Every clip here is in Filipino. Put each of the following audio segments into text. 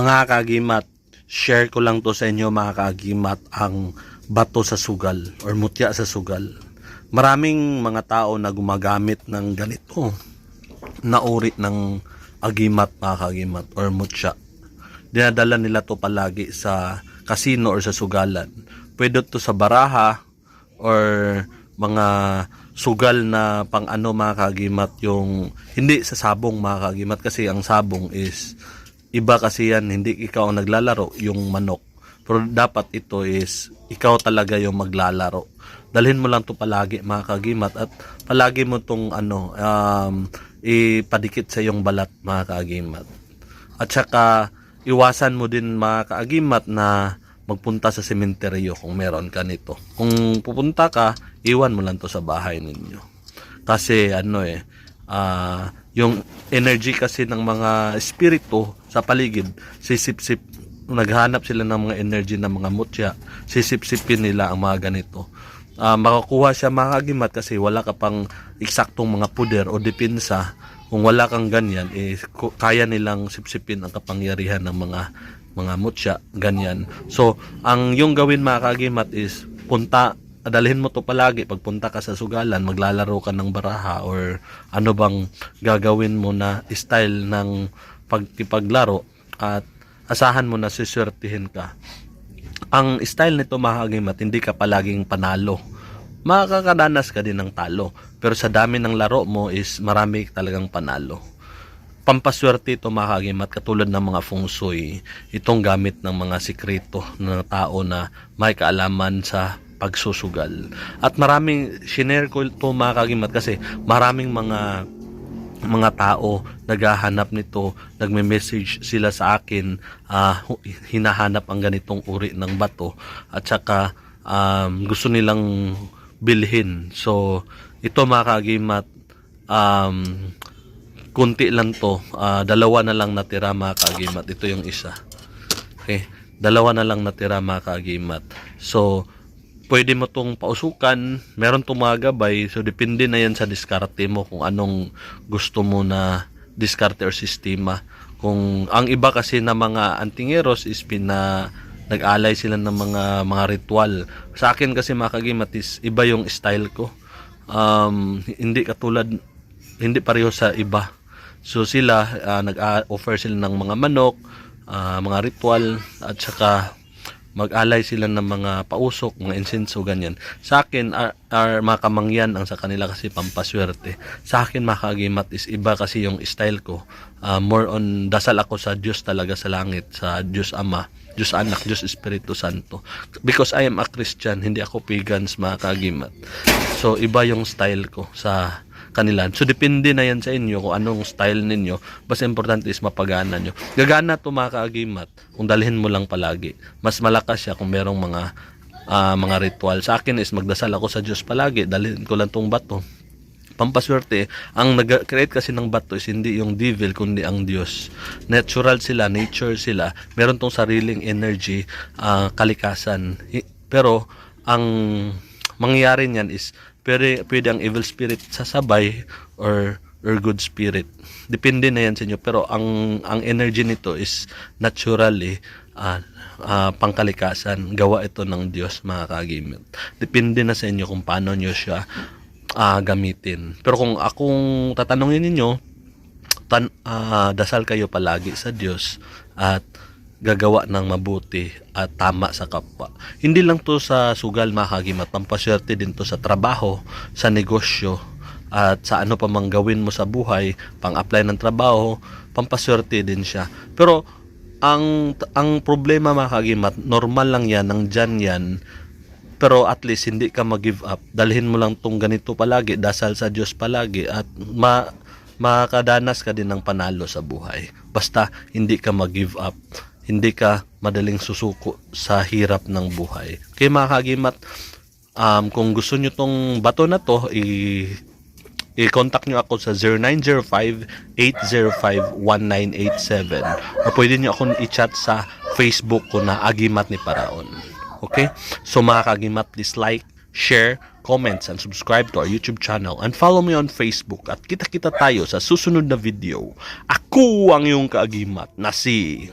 Mga kaagimat, share ko lang to sa inyo mga kaagimat, ang bato sa sugal or mutya sa sugal. Maraming mga tao na gumagamit ng ganito na uri ng agimat mga kaagimat or mutya. Dinadala nila to palagi sa kasino or sa sugalan. Pwede to sa baraha or mga sugal na pang ano mga kaagimat, yung hindi sa sabong mga kaagimat, kasi ang sabong is iba kasi yan, hindi ikaw ang naglalaro, yung manok. Pero dapat ito is ikaw talaga yung maglalaro. Dalhin mo lang to palagi mga kaagimat, at palagi mo tong ipadikit sa yung balat mga kaagimat. At saka iwasan mo din mga kaagimat na magpunta sa sementeryo kung meron ka nito. Kung pupunta ka, iwan mo lang to sa bahay ninyo. Kasi yung energy kasi ng mga espiritu sa paligid, sisip-sip, naghanap sila ng mga energy ng mga mutya, sisip-sipin nila ang mga ganito. Makakuha siya mga kaagimat kasi wala ka pang eksaktong mga puder o depensa. Kung wala kang ganyan, kaya nilang sipsipin ang kapangyarihan ng mga mutya, ganyan. So, ang yung gawin mga kaagimat is dalhin mo to palagi pagpunta ka sa sugalan, maglalaro ka ng baraha or ano bang gagawin mo na style ng pagkipaglaro, at asahan mo na siswertihin ka. Ang style nito mga kaagimat, hindi ka palaging panalo. Makakadanas ka din ng talo, pero sa dami ng laro mo is marami talagang panalo. Pampaswerte ito mga kaagimat, katulad ng mga feng shui. Itong gamit ng mga sikreto ng tao na may kaalaman sa pagsusugal. At maraming shinare ko ito mga kaagimat kasi maraming mga tao naghahanap nito, nagme-message sila sa akin, hinahanap ang ganitong uri ng bato, at saka gusto nilang bilhin. So ito mga kaagimat, kunti lang to, dalawa na lang natira mga kaagimat. Ito yung isa. Okay, dalawa na lang natira mga kaagimat. So pwede mo tong pausukan, meron tong mga gabay, so depende na yan sa diskarte mo kung anong gusto mo na diskarte or sistema. Kung ang iba kasi na mga antingeros is nag-alay sila ng mga ritual. Sa akin kasi mga kaagimat is iba yung style ko. Hindi pareho sa iba. So sila nag-offer sila ng mga manok, mga ritual, at saka mag-alay sila ng mga pausok, mga insenso, ganyan. Sa akin mga kamangyan ang sa kanila kasi pampaswerte. Sa akin mga kaagimat is iba kasi yung style ko. More on dasal ako sa Diyos talaga sa langit, sa Diyos Ama, Diyos Anak, Diyos Espiritu Santo. Because I am a Christian, hindi ako pagans mga kaagimat. So iba yung style ko sa kanila. So depende na yan sa inyo kung anong style ninyo. Basta importante is mapagana nyo. Gagana to mga kaagimat kung dalhin mo lang palagi. Mas malakas siya kung merong mga ritual. Sa akin is magdasal ako sa Diyos palagi, dalhin ko lang tong bato. Pampaswerte, ang nag-create kasi ng bato is hindi yung devil kundi ang Diyos. Natural sila, nature sila. Meron tong sariling energy, kalikasan. Pero ang mangyayari niyan is pwede ang evil spirit sasabay or good spirit. Depende na yan sa inyo. Pero ang energy nito is naturally pangkalikasan. Gawa ito ng Diyos mga kaagimat. Depende na sa inyo kung paano nyo siya gamitin. Pero kung akong tatanungin ninyo, dasal kayo palagi sa Diyos at gagawa ng mabuti at tama sa kapwa. Hindi lang to sa sugal mga kaagimat, pampaswerte din to sa trabaho, sa negosyo, at sa ano pa mang gawin mo sa buhay, pang-apply ng trabaho, pampaswerte din siya. Pero ang problema mga kaagimat, normal lang yan, nandyan yan, pero at least hindi ka mag-give up. Dalhin mo lang tong ganito palagi, dasal sa Diyos palagi, at makadanas ka din ng panalo sa buhay. Basta hindi ka mag-give up, hindi ka madaling susuko sa hirap ng buhay. Kaya mga kaagimat, kung gusto nyo tong bato na to, i-contact nyo ako sa 0905-805-1987, o pwede nyo akong i-chat sa Facebook ko na Agimat ni Paraon. Okay? So mga kaagimat, please like, share, comments, and subscribe to our YouTube channel, and follow me on Facebook, at kita-kita tayo sa susunod na video. Ako ang iyong kaagimat na si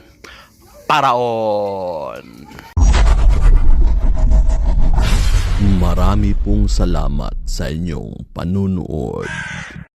paraon. Marami pong salamat sa inyong panunood.